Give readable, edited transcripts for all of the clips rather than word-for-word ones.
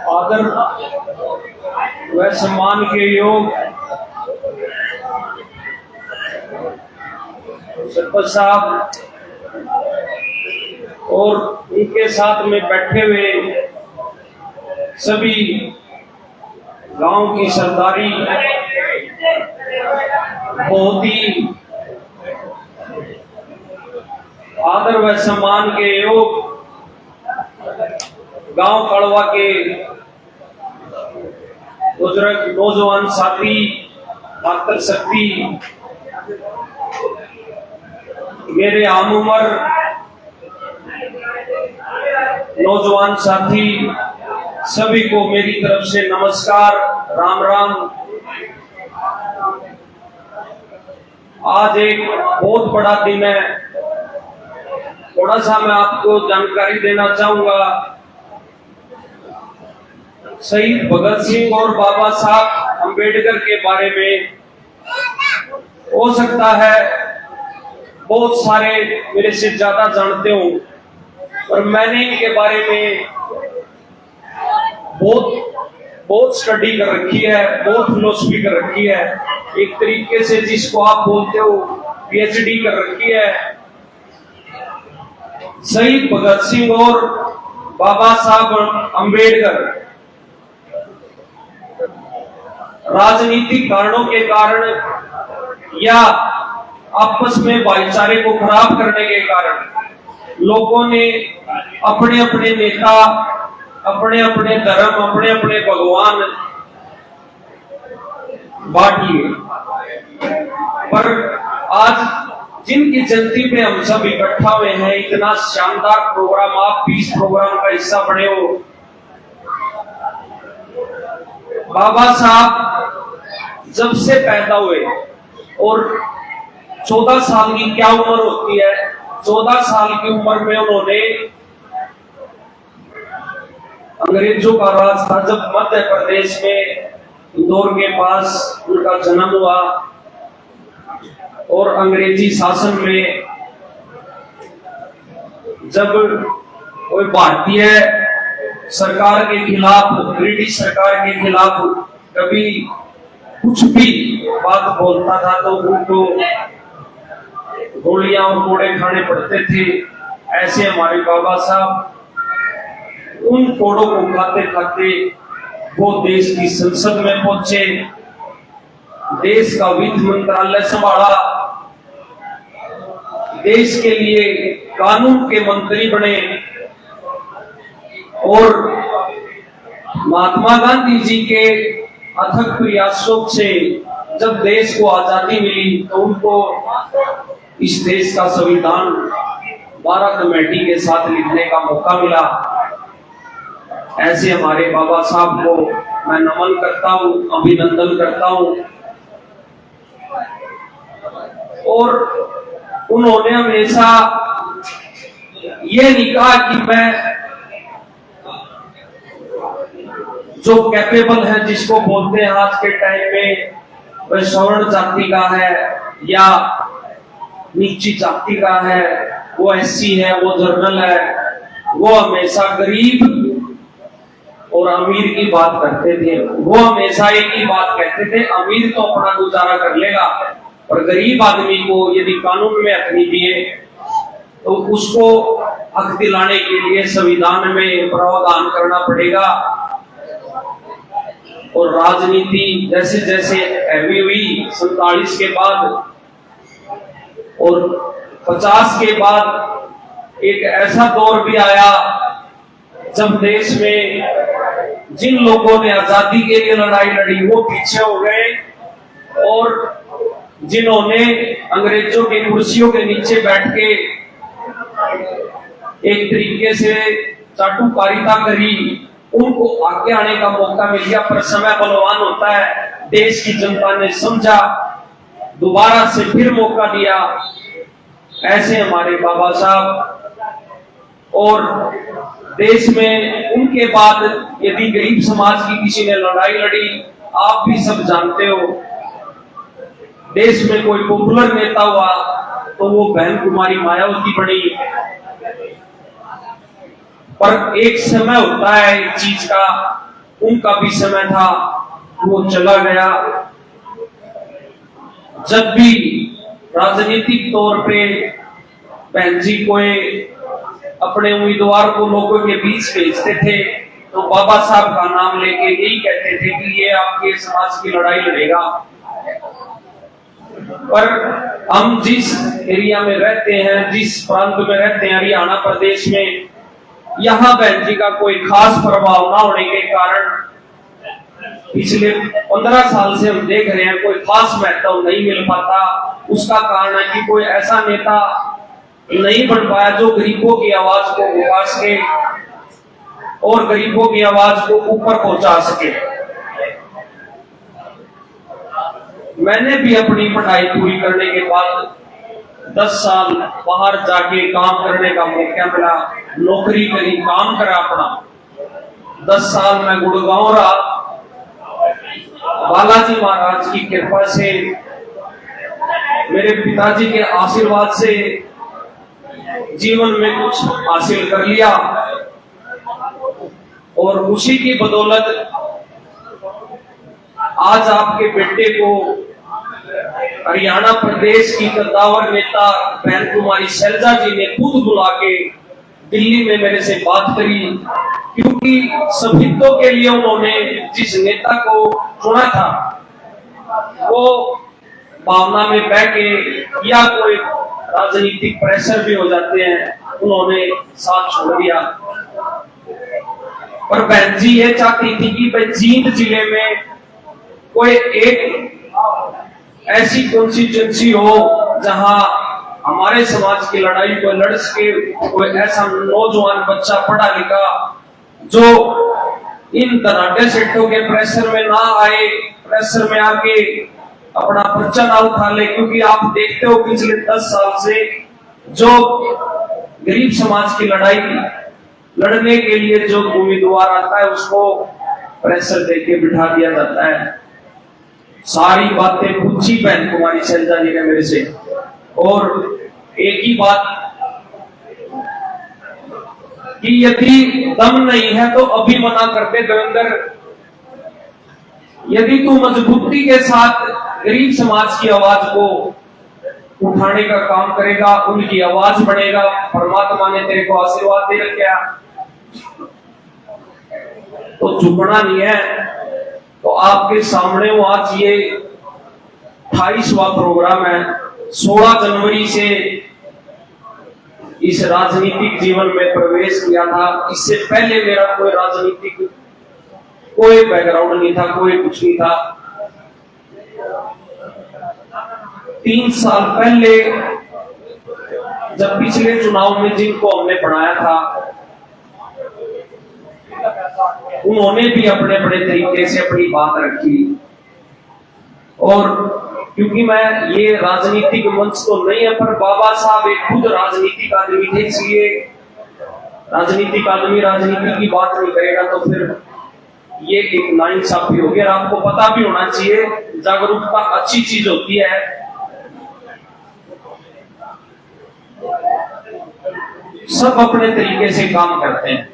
आदर व सम्मान के योग सरपंच साहब और उनके साथ में बैठे हुए सभी गांव की सरदारी, बहुत ही आदर व सम्मान के योग गांव कड़वा के बुजुर्ग नौजवान साथी, मातृ शक्ति, मेरे आम उम्र नौजवान साथी, सभी को मेरी तरफ से नमस्कार, राम राम। आज एक बहुत बड़ा दिन है। थोड़ा सा मैं आपको जानकारी देना चाहूंगा। शहीद भगत सिंह और बाबा साहब अंबेडकर के बारे में हो सकता है बहुत सारे मेरे से ज्यादा जानते हो, और मैंने इनके बारे में बहुत स्टडी कर रखी है, बहुत फिलोसफी कर रखी है। एक तरीके से जिसको आप बोलते हो पीएचडी कर रखी है। शहीद भगत सिंह और बाबा साहब अंबेडकर राजनीतिक कारणों के कारण या आपस में भाईचारे को खराब करने के कारण लोगों ने अपने अपने नेता, अपने अपने धर्म, अपने अपने भगवान बांट लिए। पर आज जिनकी जयंती पे हम सब इकट्ठा हुए हैं, इतना शानदार प्रोग्राम, आप भी इस प्रोग्राम का हिस्सा बने हो। बाबा साहब जब से पैदा हुए, और 14 साल की क्या उम्र होती है, 14 साल की उम्र में उन्होंने अंग्रेजों का राज था। जब मध्य प्रदेश में इंदौर के पास उनका जन्म हुआ और अंग्रेजी शासन में जब कोई भारतीय सरकार के खिलाफ, ब्रिटिश सरकार के खिलाफ कभी कुछ भी बात बोलता था तो उनको गोलियां और कोड़े खाने पड़ते थे। ऐसे हमारे बाबा साहब उन कोड़ों को खाते खाते वो देश की संसद में पहुंचे, देश का वित्त मंत्रालय संभाला, देश के लिए कानून के मंत्री बने, और महात्मा गांधी जी के अथक प्रयासों से जब देश को आजादी मिली तो उनको इस देश का संविधान 12 कमेटी के साथ लिखने का मौका मिला। ऐसे हमारे बाबा साहब को मैं नमन करता हूं, अभिनंदन करता हूं। और उन्होंने हमेशा ये नहीं कहा कि मैं जो कैपेबल है, जिसको बोलते हैं आज के टाइम में वह सवर्ण जाति का है या नीची जाति का है, वो एससी है, वो जर्नल है। वो हमेशा गरीब और अमीर की बात करते थे। वो हमेशा एक ही बात कहते थे, अमीर तो अपना गुजारा कर लेगा, और गरीब आदमी को यदि कानून में हक नहीं दिए तो उसको हक दिलाने के लिए संविधान में प्रावधान करना पड़ेगा। और राजनीति जैसे जैसे हैवी हुई 47 के बाद और 50 के बाद एक ऐसा दौर भी आया जब देश में जिन लोगों ने आजादी के लिए लड़ाई लड़ी वो पीछे हो गए, और जिन्होंने अंग्रेजों की कुर्सियों के नीचे बैठ के एक तरीके से चाटुकारिता करी, उनको आगे आने का मौका मिल गया। पर समय बलवान होता है, देश की जनता ने समझा, दोबारा से फिर मौका दिया। ऐसे हमारे बाबा साहब, और देश में उनके बाद यदि गरीब समाज की किसी ने लड़ाई लड़ी, आप भी सब जानते हो, देश में कोई पॉपुलर नेता हुआ तो वो बहन कुमारी मायावती बनी। पर एक समय होता है एक चीज का, उनका भी समय था, वो चला गया। जब भी राजनीतिक तौर पे बहन जी कोई अपने उम्मीदवार को लोगों के बीच भेजते थे तो बाबा साहब का नाम लेके यही कहते थे कि ये आपके समाज की लड़ाई लड़ेगा। पर हम जिस एरिया में रहते हैं, जिस प्रांत में रहते हैं, हरियाणा प्रदेश में, यहाँ बहन जी का कोई खास प्रभाव न होने के कारण पिछले 15 साल से हम देख रहे हैं कोई खास महत्व नहीं मिल पाता। उसका कारण है कि कोई ऐसा नेता नहीं बन पाया जो गरीबों की आवाज को उठा सके और गरीबों की आवाज को ऊपर पहुंचा सके। मैंने भी अपनी पढ़ाई पूरी करने के बाद 10 साल बाहर जाके काम करने का मौका मिला, नौकरी करी, काम करा अपना। 10 साल मैं गुड़गांव रहा। बालाजी महाराज की कृपा से, मेरे पिताजी के आशीर्वाद से जीवन में कुछ हासिल कर लिया और उसी की बदौलत आज आपके बेटे को हरियाणा प्रदेश की कद्दावर नेता बहन कुमारी शैलजा जी ने खुद बुला के दिल्ली में मेरे से बात करी, क्योंकि सभी हितों के लिए उन्होंने जिस नेता को चुना था वो भावना में बह के या कोई राजनीतिक प्रेशर भी हो जाते हैं, उन्होंने साथ छोड़ दिया। पर बहन जी ये चाहती थी कि भाई जींद जिले में कोई एक ऐसी कॉन्स्टिट्यूंसी हो जहां हमारे समाज की लड़ाई को लड़ सके, कोई ऐसा नौजवान बच्चा पढ़ा लिखा जो इन धनाढ्य सेठों के प्रेशर में ना आए, प्रेशर में आके अपना पर्चा ना उठा ले। क्योंकि आप देखते हो पिछले 10 साल से जो गरीब समाज की लड़ाई लड़ने के लिए जो उम्मीदवार आता है उसको प्रेशर देके बिठा दिया जाता है। सारी बातें पूछी बहन कुमारी शैलजा जी ने मेरे से, और एक ही बात कि यदि दम नहीं है तो अभी मना करते देवेंद्र, यदि तू मजबूती के साथ गरीब समाज की आवाज को उठाने का काम करेगा, उनकी आवाज बढ़ेगा, परमात्मा ने तेरे को आशीर्वाद दे रखा तो झुकना नहीं है। तो आपके सामने वो आज ये 28वां प्रोग्राम है। 16 जनवरी से इस राजनीतिक जीवन में प्रवेश किया था। इससे पहले मेरा कोई राजनीतिक कोई बैकग्राउंड नहीं था, कोई कुछ नहीं था। 3 साल पहले जब पिछले चुनाव में जिनको हमने पढ़ाया था उन्होंने भी अपने बड़े तरीके से अपनी बात रखी। और क्योंकि मैं ये राजनीतिक मंच तो नहीं है, पर बाबा साहब एक खुद राजनीतिक आदमी थे, इसलिए राजनीतिक आदमी राजनीति की बात नहीं करेगा तो फिर ये एक नाइंसाफी होगी। और आपको पता भी होना चाहिए जागरूकता अच्छी चीज होती है। सब अपने तरीके से काम करते हैं,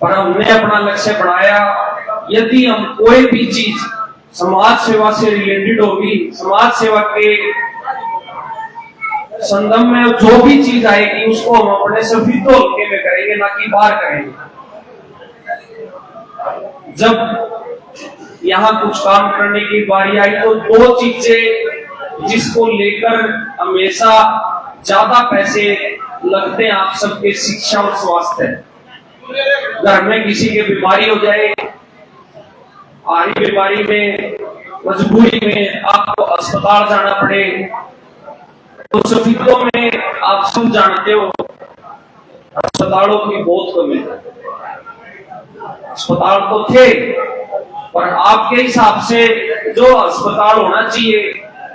पर हमने अपना लक्ष्य बढ़ाया। यदि हम कोई भी चीज समाज सेवा से रिलेटेड होगी, समाज सेवा के संदर्भ में जो भी चीज आएगी उसको हम अपने सभी तो हल्के में करेंगे, ना कि बाहर करेंगे। जब यहाँ कुछ काम करने की बारी आई तो 2 चीजें जिसको लेकर हमेशा ज्यादा पैसे लगते हैं आप सबके, शिक्षा और स्वास्थ्य। घर में किसी की बीमारी हो जाए, भारी बीमारी में मजबूरी में आपको अस्पताल जाना पड़े, तो सफीदों में आप सब जानते हो अस्पतालों की बहुत कमी है। अस्पताल तो थे पर आपके हिसाब से जो अस्पताल होना चाहिए,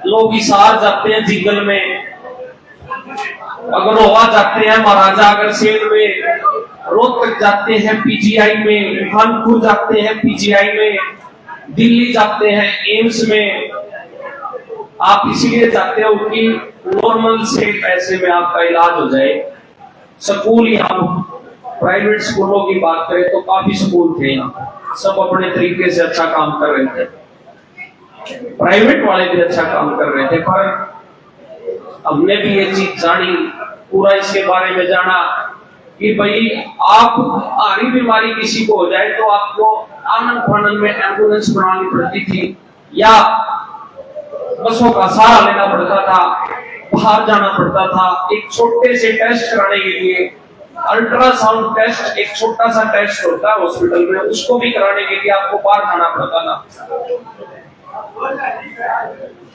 लोग हिसार जाते हैं जिंगल में, अगरोहा जाते हैं महाराजा अग्रसेन में, रोहतक जाते हैं पीजीआई में, कानपुर जाते हैं पीजीआई में, दिल्ली जाते हैं एम्स में। आप इसलिए चाहते हो कि नॉर्मल से पैसे में आपका इलाज हो जाए। स्कूल यहाँ प्राइवेट स्कूलों की बात करें तो काफी स्कूल थे यहाँ, सब अपने तरीके से अच्छा काम कर रहे थे, प्राइवेट वाले भी अच्छा काम कर रहे थे। पर हमने भी ये चीज जानी, पूरा इसके बारे में जाना कि भाई आप भारी बीमारी किसी को हो जाए तो आपको आनंद फानन में एम्बुलेंस बनानी पड़ती थी या बसों का सहारा लेना पड़ता था, बाहर जाना पड़ता था एक छोटे से टेस्ट कराने के लिए। अल्ट्रासाउंड टेस्ट एक छोटा सा टेस्ट होता है हॉस्पिटल में, उसको भी कराने के लिए आपको बाहर जाना पड़ता था।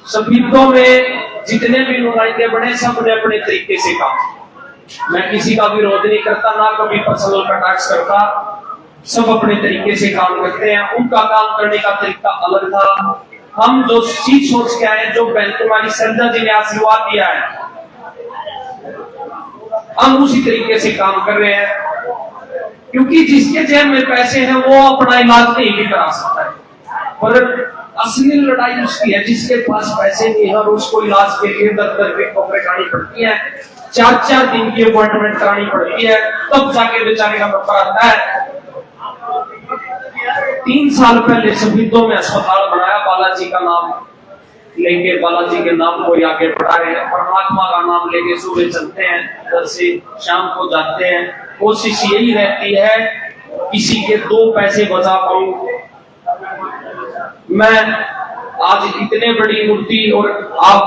सभीतों में जितने भी नुमाइंदे बने सब ने अपने तरीके से काम, मैं किसी का विरोध नहीं करता, ना कभी पर्सनल अटैक्स करता, सब अपने तरीके से काम करते हैं। उनका काम करने का तरीका अलग था। हम जो चीज सोच के आए, जो बहन तुम्हारी संध्या जी ने आशीर्वाद दिया है, हम उसी तरीके से काम कर रहे हैं। क्योंकि जिसके जेब में पैसे हैं वो अपना इलाज नहीं भी करा सकता है, पर असली लड़ाई उसकी है जिसके पास पैसे नहीं है और उसको इलाज के लिए दर पे खबरें खानी पड़ती है, 4-4 दिन की अपॉइंटमेंट करानी पड़ती है, तब जाके बेचारे का मौका आता है। 3 साल पहले सभीतों में अस्पताल बनाया, बालाजी का नाम लेके, बालाजी के नाम को आगे बढ़ा रहे हैं, परमात्मा का नाम लेके सुबह चलते हैं, इधर से शाम को जाते हैं। कोशिश यही रहती है किसी के 2 पैसे बचा पाऊं। मैं आज इतने बड़ी मूर्ति और आप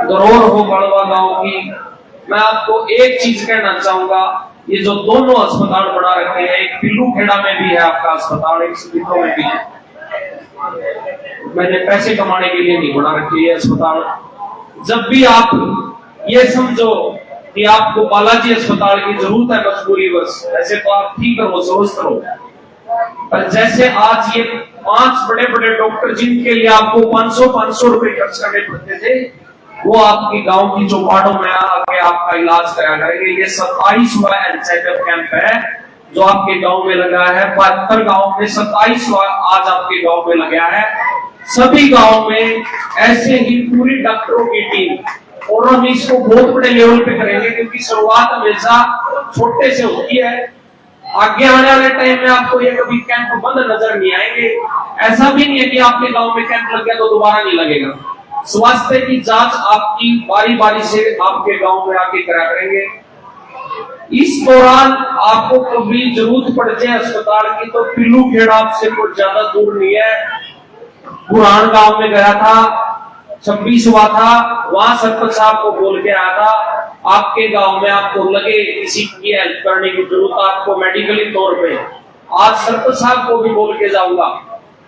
गौरव हो बड़वा गांव की, मैं आपको एक चीज कहना चाहूंगा, ये जो दोनों अस्पताल बना रखे हैं, एक पिल्लू खेड़ा में भी है आपका अस्पताल, एक सभीतों में भी है, मैंने पैसे कमाने के लिए नहीं बना रखी है अस्पताल। जब भी आप ये समझो कि आपको बालाजी अस्पताल की जरूरत है मजबूरी बस, ऐसे तो आप ठीक करो, स्वस्थ रहो। पर जैसे आज ये 5 बड़े बड़े डॉक्टर जिनके लिए आपको 500 रुपए खर्च करने पड़ते थे, वो आपकी गांव की चौपाटों में आके आपका इलाज करा करेंगे। ये 27वां हेल्थ चेकअप कैंप है जो आपके गांव में लगा है। 72 गांव में 27वां आज आपके गांव में लगा है। सभी गांव में ऐसे ही पूरी डॉक्टरों की टीम, और हम इसको बहुत बड़े लेवल पे करेंगे क्योंकि शुरुआत हमेशा छोटे से होती है। आगे आने वाले टाइम में आपको ये कभी कैंप बंद नजर नहीं आएंगे। ऐसा भी नहीं है कि आपके गांव में कैंप लग गया तो दोबारा नहीं लगेगा। स्वास्थ्य की जांच आपकी बारी बारी से आपके गांव में आके करा करेंगे। इस दौरान आपको कभी जरूरत पड़ जाए अस्पताल की तो पिल्लू खेड़ा आपसे कुछ ज्यादा दूर नहीं है। पुरान गांव में गया था, 26वां था, वहां सरपंच साहब को बोल के आया था, आपके गांव में आपको लगे किसी की हेल्प करने की जरूरत आपको मेडिकली तौर पे, आज सरपंच साहब को भी बोल के जाऊंगा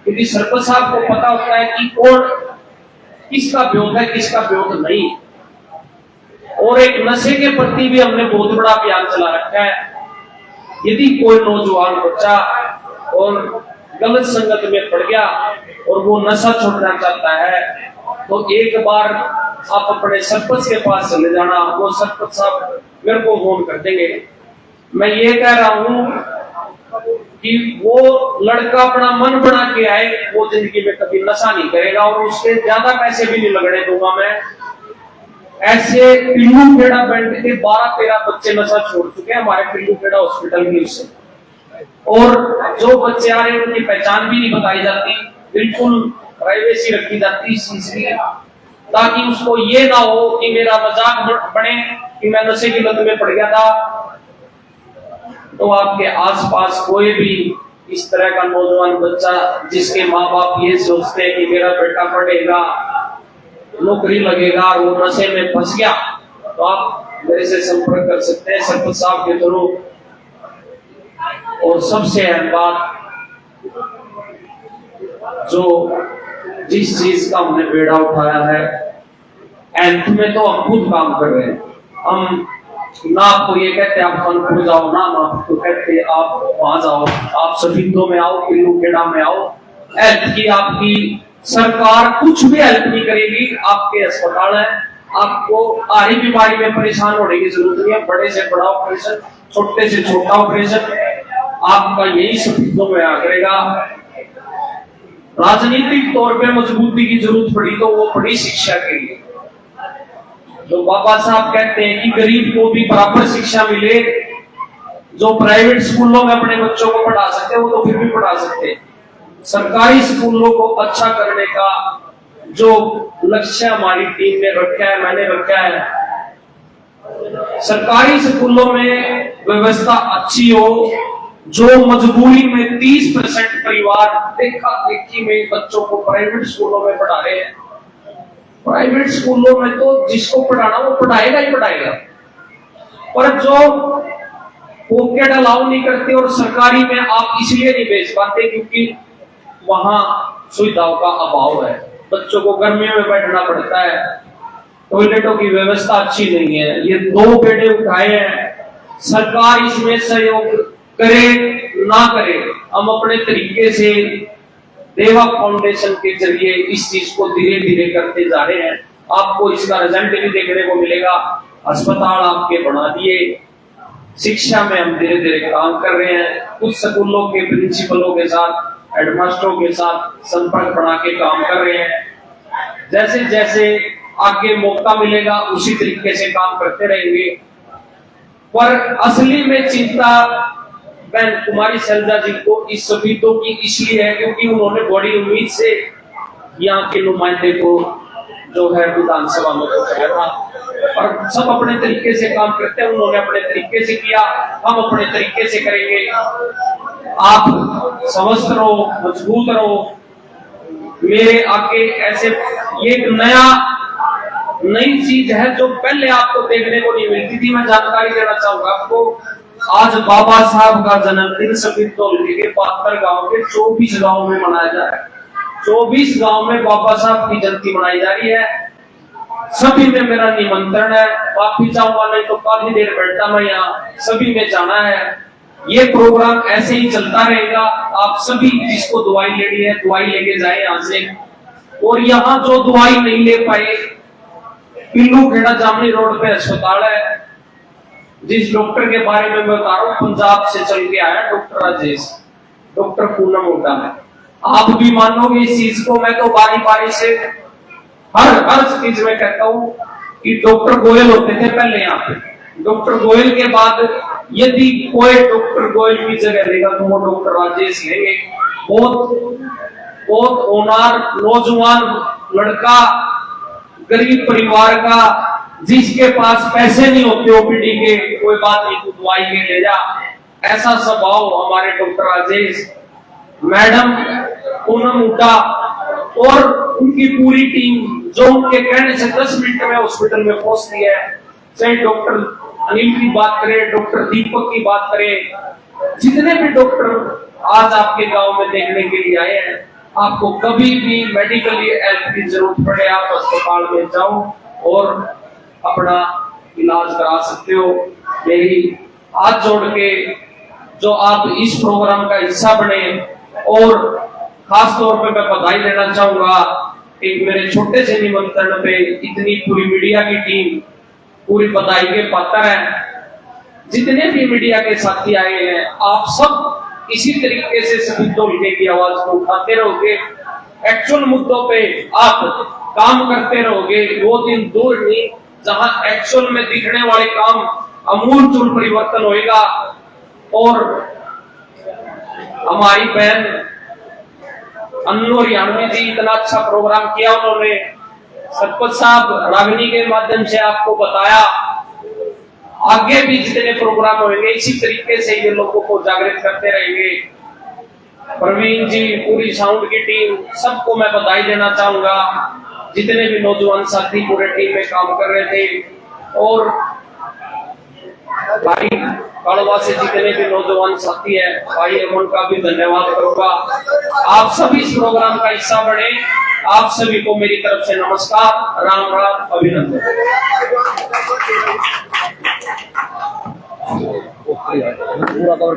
क्योंकि सरपंच साहब को पता होता है कि कौन किसका विरोध है किसका विरोध नहीं। और एक नशे के प्रति भी हमने बहुत बड़ा अभियान चला रखा है। यदि कोई नौजवान बच्चा और गलत संगत में पड़ गया और वो नशा छोड़ना चाहता है तो एक बार आप अपने सरपंच के पास चले जाना, वो सरपंच साहब मेरे को फोन कर देंगे। मैं ये कह रहा हूं कि वो लड़का अपना मन बना के आए, वो जिंदगी में कभी नशा नहीं करेगा और उसके ज्यादा पैसे भी नहीं लगने दूंगा मैं। ऐसे पिल्लू खेड़ा बैंड के 12-13 बच्चे नशा छोड़ चुके हैं हमारे पिल्लू खेड़ा हॉस्पिटल की उससे, और जो बच्चे आ रहे हैं उनकी पहचान भी नहीं बताई जाती, बिल्कुल प्राइवेसी रखी जाती इसलिए ताकि उसको ये ना हो कि मेरा मजाक बने कि मैं नशे की लत में पड़ गया था। तो आपके आसपास कोई भी इस तरह का नौजवान बच्चा जिसके माँ बाप ये सोचते हैं कि मेरा बेटा पढ़ेगा, नौकरी लगेगा और वो नशे में फंस गया, तो आप मेरे से संपर्क कर सकते हैं सरपंच साहब के थ्रू। और सबसे अहम बात, जो जिस चीज का हमने बेड़ा उठाया है, एंथ में तो हम खुद काम कर रहे हैं। हम ना आपको ये कहते आप कानपुर जाओ, ना आपको कहते आप वहां जाओ, आप सभीतों में आओ, पिल्लू खेड़ा में आओ, हेल्थ की आपकी सरकार कुछ भी हेल्प नहीं करेगी। आपके अस्पताल है, आपको आरी बीमारी में परेशान होने की जरूरत नहीं है। बड़े से बड़ा ऑपरेशन, छोटे से छोटा ऑपरेशन, आपका यही सुविधाओं में आ करेगा। राजनीतिक तौर पे मजबूती की जरूरत पड़ी तो वो पड़ी शिक्षा के लिए। जो बाबा साहब कहते हैं कि गरीब को भी बराबर शिक्षा मिले, जो प्राइवेट स्कूलों में अपने बच्चों को पढ़ा सकते हैं वो तो फिर भी पढ़ा सकते हैं। सरकारी स्कूलों को अच्छा करने का जो लक्ष्य हमारी टीम ने रखा है, मैंने रखा है, सरकारी स्कूलों में व्यवस्था अच्छी हो। जो मजबूरी में 30% परिवार देखा देखी में बच्चों को प्राइवेट स्कूलों में पढ़ा रहे हैं। प्राइवेट स्कूलों में तो जिसको पढ़ाना वो पढ़ाएगा ही पढ़ाएगा, पर जो पॉकेट अलाउ नहीं करते, और सरकारी में आप इसलिए नहीं भेज पाते क्योंकि वहां सुविधाओं का अभाव है। बच्चों को गर्मियों में बैठना पड़ता है, टॉयलेटों की व्यवस्था अच्छी नहीं है। ये 2 बेड़े उठाए हैं, सरकार इसमें सहयोग करे ना करे, हम अपने तरीके से देवा फाउंडेशन के जरिए इस चीज को धीरे धीरे करते जा रहे हैं। आपको इसका रिजल्ट भी देखने को मिलेगा। अस्पताल आपके बना दिए, शिक्षा में हम धीरे धीरे काम कर रहे हैं। कुछ स्कूलों के प्रिंसिपलों के साथ, हेडमास्टरों के साथ संपर्क बना के काम कर रहे हैं। जैसे जैसे आगे मौका मिलेगा उसी तरीके से काम करते रहेंगे। पर असली में चिंता बहन कुमारी शैलजा जी को इस सभी की इसलिए है क्योंकि उन्होंने बड़ी उम्मीद से यहाँ के नुमाइंदे को जो है विधानसभा में पहुंचाया था, और सब अपने तरीके से काम करते हैं। उन्होंने अपने तरीके से किया, हम अपने तरीके से करेंगे। आप स्वस्थ रहो, मजबूत रहो। मेरे आगे ऐसे ये एक नई चीज है जो पहले आपको देखने को नहीं मिलती थी। मैं जानकारी देना चाहूंगा आपको। आज बाबा साहब का जन्मदिन सभी तोलके के 72 गांव के 24 गांव में मनाया जा रहा है। 24 गांव में बाबा साहब की जयंती मनाई जा रही है। सभी में मेरा निमंत्रण है। वापिस जाऊंगा नहीं तो काफी देर बैठता मैं यहाँ, सभी में जाना है। ये प्रोग्राम ऐसे ही चलता रहेगा। आप सभी जिसको दवाई लेनी है दवाई लेके जाए यहाँ से। और यहाँ जो दवाई नहीं ले पाए, पिल्लू खेड़ा जामनी रोड पे अस्पताल है, जिस डॉक्टर के बारे में मैं बता रहा हूँ, पंजाब से चल के आया डॉक्टर राजेश, डॉक्टर पूनम हुड्डा है। आप भी मानोगे इस चीज को। मैं तो बारी बारी से हर चीज में कहता हूँ कि डॉक्टर गोयल होते थे पहले यहाँ पे। डॉक्टर गोयल के बाद यदि कोई डॉक्टर गोयल की जगह लेगा तो वो डॉक्टर राजेश लेंगे। बहुत होनहार नौजवान लड़का, गरीब परिवार का, जिसके पास पैसे नहीं होते ओपीडी के, कोई बात नहीं, तू दवाई ले जा, ऐसा स्वभाव हमारे डॉक्टर राजेश, मैडम पूनम हुड्डा और उनकी पूरी टीम जो उनके कहने से 10 मिनट में हॉस्पिटल में पहुंचती है। चाहे डॉक्टर अनिल की बात करें, डॉक्टर दीपक की बात करें, जितने भी डॉक्टर आज आपके गांव में देखने के लिए आए हैं, आपको कभी भी मेडिकली हेल्प की जरूरत पड़े आप अस्पताल में जाओ और अपना इलाज करा सकते हो। यही हाथ जोड़ के जो आप इस प्रोग्राम का हिस्सा बने, और खास तौर पे मैं बधाई देना चाहूंगा कि मेरे छोटे से निमंत्रण पे इतनी पूरी मीडिया की टीम पूरी बधाई के पात्र है। जितने भी मीडिया के साथी आए हैं, आप सब इसी तरीके से सभी तोलके की आवाज को उठाते रहोगे, एक्चुअल मुद्दों पे आप काम करते रहोगे। वो दिन दूर नहीं जहां एक्चुअल में दिखने वाले काम अमूलचूल परिवर्तन होएगा। और हमारी बहन अन्नू हरियाणवी जी इतना अच्छा प्रोग्राम किया उन्होंने, सरपंच साहब रागिनी के माध्यम से आपको बताया। आगे भी जितने प्रोग्राम होंगे इसी तरीके से ये लोगों को जागृत करते रहेंगे। प्रवीण जी, पूरी साउंड की टीम, सबको मैं बधाई देना चाहूंगा। जितने भी नौजवान साथी पूरे टीम में काम कर रहे थे, और भाई कड़वा से जितने भी नौजवान साथी है भाई, उनका भी धन्यवाद करूंगा। आप सभी इस प्रोग्राम का हिस्सा बने। आप सभी को मेरी तरफ से नमस्कार, राम राम, अभिनंदन। पूरा कवर